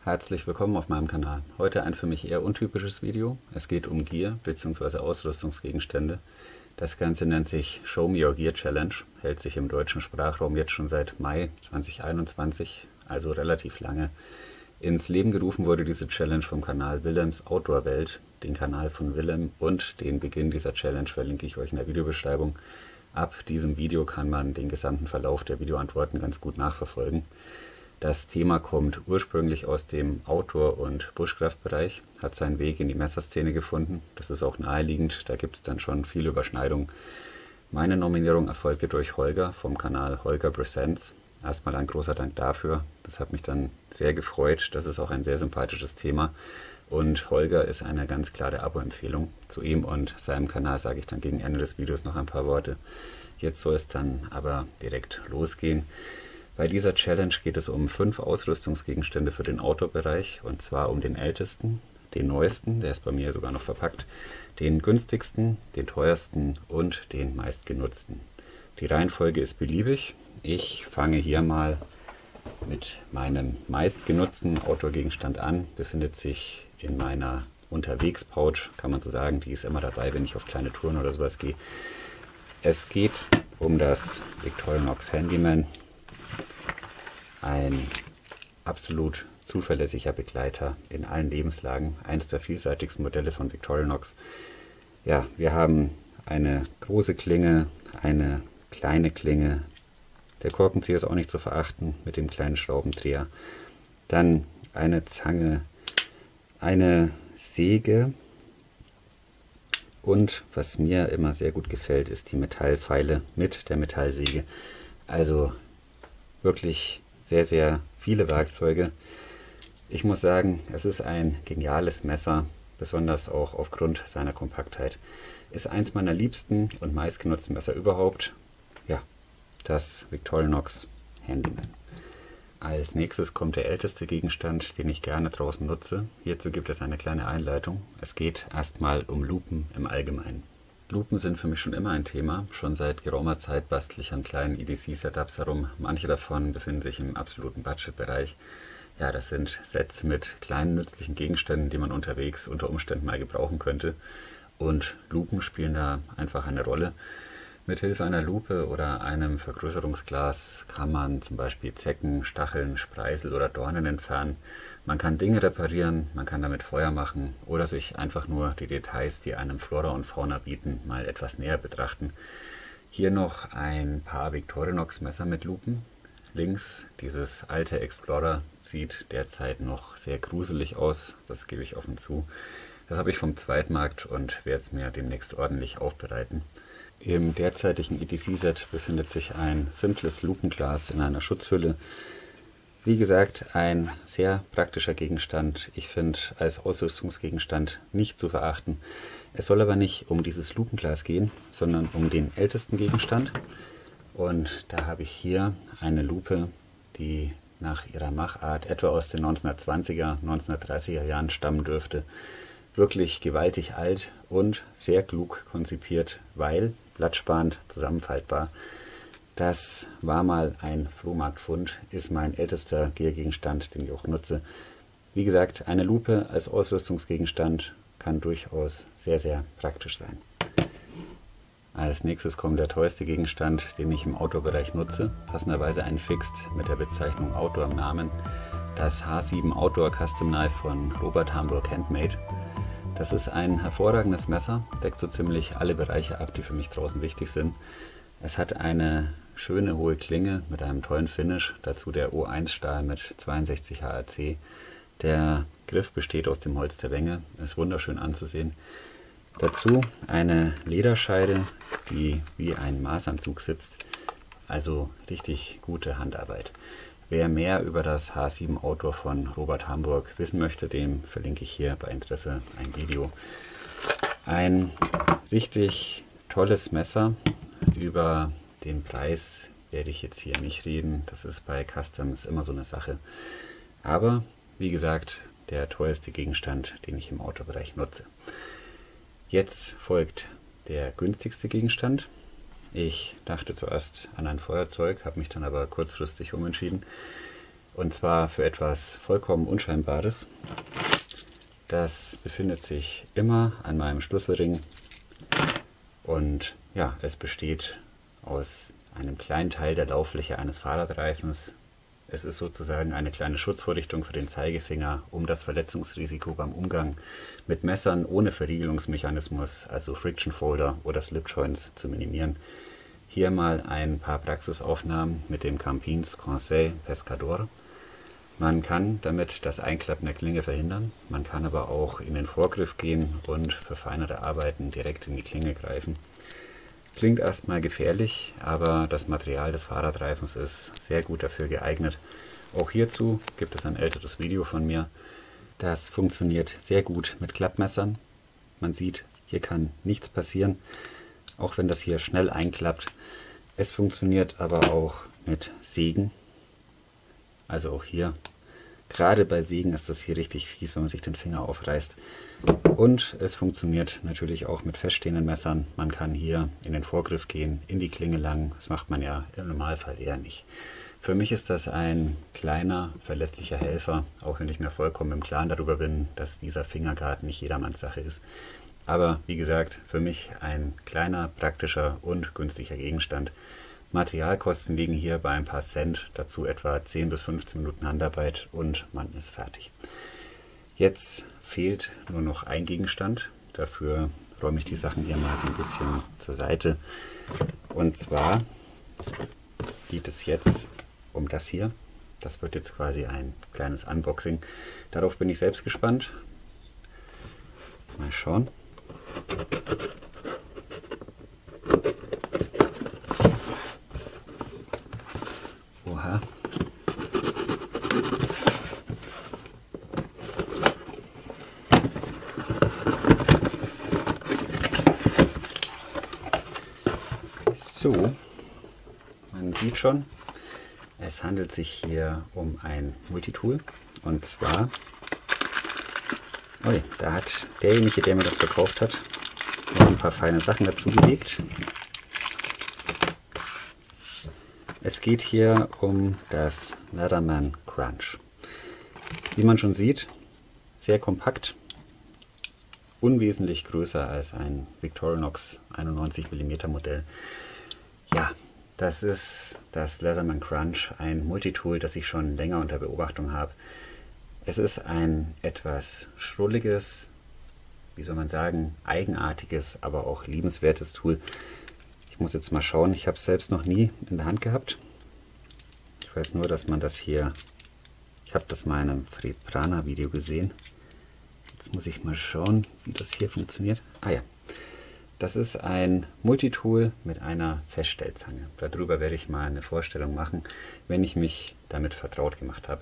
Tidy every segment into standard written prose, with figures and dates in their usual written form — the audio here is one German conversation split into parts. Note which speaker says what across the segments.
Speaker 1: Herzlich willkommen auf meinem Kanal. Heute ein für mich eher untypisches Video. Es geht um Gear bzw. Ausrüstungsgegenstände. Das Ganze nennt sich Show Me Your Gear Challenge, hält sich im deutschen Sprachraum jetzt schon seit Mai 2021, also relativ lange. Ins Leben gerufen wurde diese Challenge vom Kanal Willems Outdoor Welt, den Kanal von Willem, und den Beginn dieser Challenge verlinke ich euch in der Videobeschreibung. Ab diesem Video kann man den gesamten Verlauf der Videoantworten ganz gut nachverfolgen. Das Thema kommt ursprünglich aus dem Outdoor- und Bushcraft-Bereich, hat seinen Weg in die Messerszene gefunden. Das ist auch naheliegend, da gibt es dann schon viele Überschneidungen. Meine Nominierung erfolgte durch Holger vom Kanal Holger Presents. Erstmal ein großer Dank dafür. Das hat mich dann sehr gefreut. Das ist auch ein sehr sympathisches Thema. Und Holger ist eine ganz klare Abo-Empfehlung. Zu ihm und seinem Kanal sage ich dann gegen Ende des Videos noch ein paar Worte. Jetzt soll es dann aber direkt losgehen. Bei dieser Challenge geht es um 5 Ausrüstungsgegenstände für den Outdoor-Bereich, und zwar um den ältesten, den neuesten, der ist bei mir sogar noch verpackt, den günstigsten, den teuersten und den meistgenutzten. Die Reihenfolge ist beliebig. Ich fange hier mal mit meinem meistgenutzten Outdoor-Gegenstand an, befindet sich in meiner Unterwegs-Pouch, kann man so sagen, die ist immer dabei, wenn ich auf kleine Touren oder sowas gehe. Es geht um das Victorinox Handyman. Ein absolut zuverlässiger Begleiter in allen Lebenslagen, eins der vielseitigsten Modelle von Victorinox. Ja, wir haben eine große Klinge, eine kleine Klinge, der Korkenzieher ist auch nicht zu verachten mit dem kleinen Schraubendreher, dann eine Zange, eine Säge und was mir immer sehr gut gefällt, ist die Metallfeile mit der Metallsäge. Also wirklich sehr, sehr viele Werkzeuge. Ich muss sagen, es ist ein geniales Messer, besonders auch aufgrund seiner Kompaktheit. Ist eins meiner liebsten und meistgenutzten Messer überhaupt. Ja, das Victorinox Handyman. Als nächstes kommt der älteste Gegenstand, den ich gerne draußen nutze. Hierzu gibt es eine kleine Einleitung. Es geht erstmal um Lupen im Allgemeinen. Lupen sind für mich schon immer ein Thema. Schon seit geraumer Zeit bastle ich an kleinen EDC-Setups herum. Manche davon befinden sich im absoluten Budget-Bereich. Ja, das sind Sets mit kleinen nützlichen Gegenständen, die man unterwegs unter Umständen mal gebrauchen könnte. Und Lupen spielen da einfach eine Rolle. Mithilfe einer Lupe oder einem Vergrößerungsglas kann man zum Beispiel Zecken, Stacheln, Spreisel oder Dornen entfernen. Man kann Dinge reparieren, man kann damit Feuer machen oder sich einfach nur die Details, die einem Flora und Fauna bieten, mal etwas näher betrachten. Hier noch ein paar Victorinox Messer mit Lupen. Links dieses alte Explorer sieht derzeit noch sehr gruselig aus, das gebe ich offen zu. Das habe ich vom Zweitmarkt und werde es mir demnächst ordentlich aufbereiten. Im derzeitigen EDC-Set befindet sich ein simples Lupenglas in einer Schutzhülle. Wie gesagt, ein sehr praktischer Gegenstand. Ich finde als Ausrüstungsgegenstand nicht zu verachten. Es soll aber nicht um dieses Lupenglas gehen, sondern um den ältesten Gegenstand. Und da habe ich hier eine Lupe, die nach ihrer Machart etwa aus den 1920er, 1930er Jahren stammen dürfte. Wirklich gewaltig alt und sehr klug konzipiert, weil blattsparend zusammenfaltbar. Das war mal ein Flohmarktfund, ist mein ältester Geargegenstand, den ich auch nutze. Wie gesagt, eine Lupe als Ausrüstungsgegenstand kann durchaus sehr, sehr praktisch sein. Als nächstes kommt der teuerste Gegenstand, den ich im Outdoor-Bereich nutze, passenderweise ein Fixed mit der Bezeichnung Outdoor im Namen, das H7 Outdoor Custom Knife von Robert Hamburg Handmade. Das ist ein hervorragendes Messer, deckt so ziemlich alle Bereiche ab, die für mich draußen wichtig sind. Es hat eine schöne hohe Klinge mit einem tollen Finish, dazu der O1-Stahl mit 62 HRC. Der Griff besteht aus dem Holz der Wänge, ist wunderschön anzusehen. Dazu eine Lederscheide, die wie ein Maßanzug sitzt, also richtig gute Handarbeit. Wer mehr über das H7 Outdoor von Robert Hamburg wissen möchte, dem verlinke ich hier bei Interesse ein Video. Ein richtig tolles Messer. Über den Preis werde ich jetzt hier nicht reden. Das ist bei Customs immer so eine Sache. Aber wie gesagt, der teuerste Gegenstand, den ich im Outdoor-Bereich nutze. Jetzt folgt der günstigste Gegenstand. Ich dachte zuerst an ein Feuerzeug, habe mich dann aber kurzfristig umentschieden Und zwar für etwas vollkommen Unscheinbares. Das befindet sich immer an meinem Schlüsselring und ja, es besteht aus einem kleinen Teil der Lauffläche eines Fahrradreifens. Es ist sozusagen eine kleine Schutzvorrichtung für den Zeigefinger, um das Verletzungsrisiko beim Umgang mit Messern ohne Verriegelungsmechanismus, also Friction Folder oder Slip Joints, zu minimieren. Hier mal ein paar Praxisaufnahmen mit dem Campins Conseil Pescador. Man kann damit das Einklappen der Klinge verhindern, man kann aber auch in den Vorgriff gehen und für feinere Arbeiten direkt in die Klinge greifen. Klingt erstmal gefährlich, aber das Material des Fahrradreifens ist sehr gut dafür geeignet. Auch hierzu gibt es ein älteres Video von mir. Das funktioniert sehr gut mit Klappmessern. Man sieht, hier kann nichts passieren, auch wenn das hier schnell einklappt. Es funktioniert aber auch mit Sägen. Also auch hier. Gerade bei Sägen ist das hier richtig fies, wenn man sich den Finger aufreißt. Und es funktioniert natürlich auch mit feststehenden Messern. Man kann hier in den Vorgriff gehen, in die Klinge lang. Das macht man ja im Normalfall eher nicht. Für mich ist das ein kleiner, verlässlicher Helfer, auch wenn ich mir vollkommen im Klaren darüber bin, dass dieser Fingerguard nicht jedermanns Sache ist. Aber wie gesagt, für mich ein kleiner, praktischer und günstiger Gegenstand. Materialkosten liegen hier bei ein paar Cent, dazu etwa 10 bis 15 Minuten Handarbeit und man ist fertig. Jetzt fehlt nur noch ein Gegenstand. Dafür räume ich die Sachen hier mal so ein bisschen zur Seite. Und zwar geht es jetzt um das hier. Das wird jetzt quasi ein kleines Unboxing. Darauf bin ich selbst gespannt. Mal schauen. Oha. So, man sieht schon, es handelt sich hier um ein Multitool und zwar, da hat derjenige, der mir das verkauft hat, noch ein paar feine Sachen dazu gelegt. Es geht hier um das Leatherman Crunch. Wie man schon sieht, sehr kompakt, unwesentlich größer als ein Victorinox 91 mm Modell. Ja, das ist das Leatherman Crunch, ein Multitool, das ich schon länger unter Beobachtung habe. Es ist ein etwas schrulliges, wie soll man sagen, eigenartiges, aber auch liebenswertes Tool. Ich muss jetzt mal schauen, ich habe es selbst noch nie in der Hand gehabt. Ich weiß nur, dass man das hier, ich habe das mal in einem Fred Prana Video gesehen. Jetzt muss ich mal schauen, wie das hier funktioniert. Ah ja. Das ist ein Multitool mit einer Feststellzange. Darüber werde ich mal eine Vorstellung machen, wenn ich mich damit vertraut gemacht habe.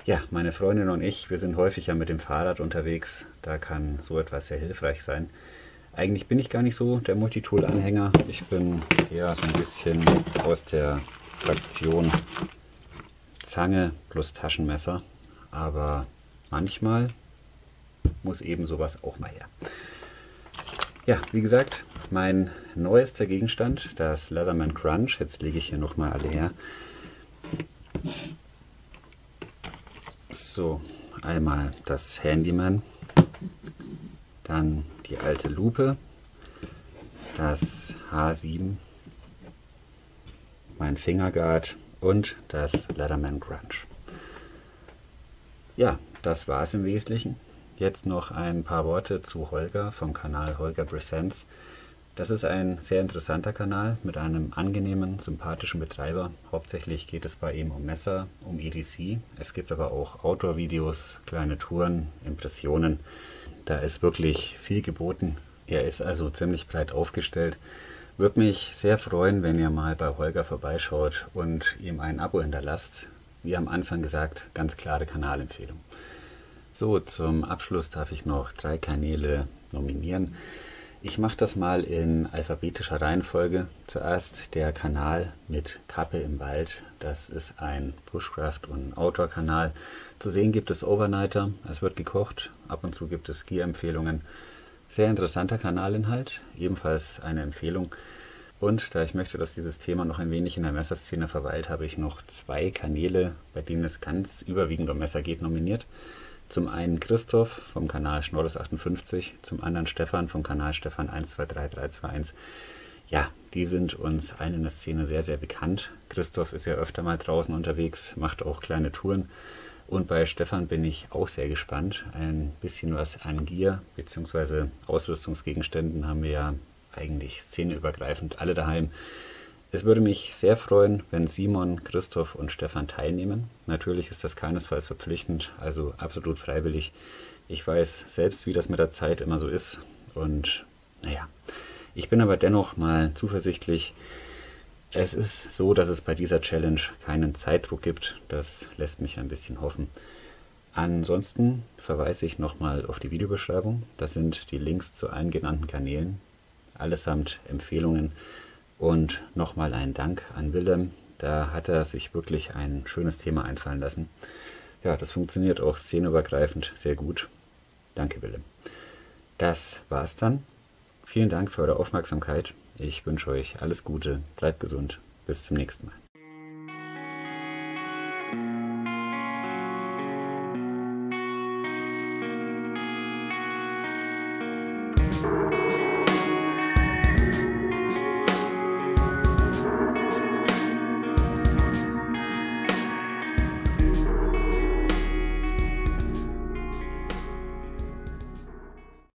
Speaker 1: Ja, meine Freundin und ich, wir sind häufig ja mit dem Fahrrad unterwegs. Da kann so etwas sehr hilfreich sein. Eigentlich bin ich gar nicht so der Multitool-Anhänger. Ich bin eher so ein bisschen aus der Fraktion Zange plus Taschenmesser. Aber manchmal muss eben sowas auch mal her. Ja, wie gesagt, mein neuester Gegenstand, das Leatherman Crunch. Jetzt lege ich hier nochmal alle her. So, einmal das Handyman, dann die alte Lupe, das H7, mein Fingerguard und das Leatherman Crunch. Ja, das war es im Wesentlichen. Jetzt noch ein paar Worte zu Holger vom Kanal Holger Presents. Das ist ein sehr interessanter Kanal mit einem angenehmen, sympathischen Betreiber. Hauptsächlich geht es bei ihm um Messer, um EDC. Es gibt aber auch Outdoor-Videos, kleine Touren, Impressionen. Da ist wirklich viel geboten. Er ist also ziemlich breit aufgestellt. Würde mich sehr freuen, wenn ihr mal bei Holger vorbeischaut und ihm ein Abo hinterlasst. Wie am Anfang gesagt, ganz klare Kanalempfehlung. So, zum Abschluss darf ich noch 3 Kanäle nominieren. Ich mache das mal in alphabetischer Reihenfolge. Zuerst der Kanal mit Kappe im Wald. Das ist ein Bushcraft- und Outdoor-Kanal. Zu sehen gibt es Overnighter, es wird gekocht, ab und zu gibt es Ski-Empfehlungen. Sehr interessanter Kanalinhalt, ebenfalls eine Empfehlung. Und da ich möchte, dass dieses Thema noch ein wenig in der Messerszene verweilt, habe ich noch 2 Kanäle, bei denen es ganz überwiegend um Messer geht, nominiert. Zum einen Christoph vom Kanal Schnorres58, zum anderen Stefan vom Kanal Stefan123321. Ja, die sind uns allen in der Szene sehr, sehr bekannt. Christoph ist ja öfter mal draußen unterwegs, macht auch kleine Touren. Und bei Stefan bin ich auch sehr gespannt. Ein bisschen was an Gear bzw. Ausrüstungsgegenständen haben wir ja eigentlich szeneübergreifend alle daheim. Es würde mich sehr freuen, wenn Simon, Christoph und Stefan teilnehmen. Natürlich ist das keinesfalls verpflichtend, also absolut freiwillig. Ich weiß selbst, wie das mit der Zeit immer so ist. Und naja, ich bin aber dennoch mal zuversichtlich. Es ist so, dass es bei dieser Challenge keinen Zeitdruck gibt. Das lässt mich ein bisschen hoffen. Ansonsten verweise ich nochmal auf die Videobeschreibung. Das sind die Links zu allen genannten Kanälen. Allesamt Empfehlungen. Und nochmal ein Dank an Willem. Da hat er sich wirklich ein schönes Thema einfallen lassen. Ja, das funktioniert auch szeneübergreifend sehr gut. Danke, Willem. Das war's dann. Vielen Dank für eure Aufmerksamkeit. Ich wünsche euch alles Gute, bleibt gesund. Bis zum nächsten Mal.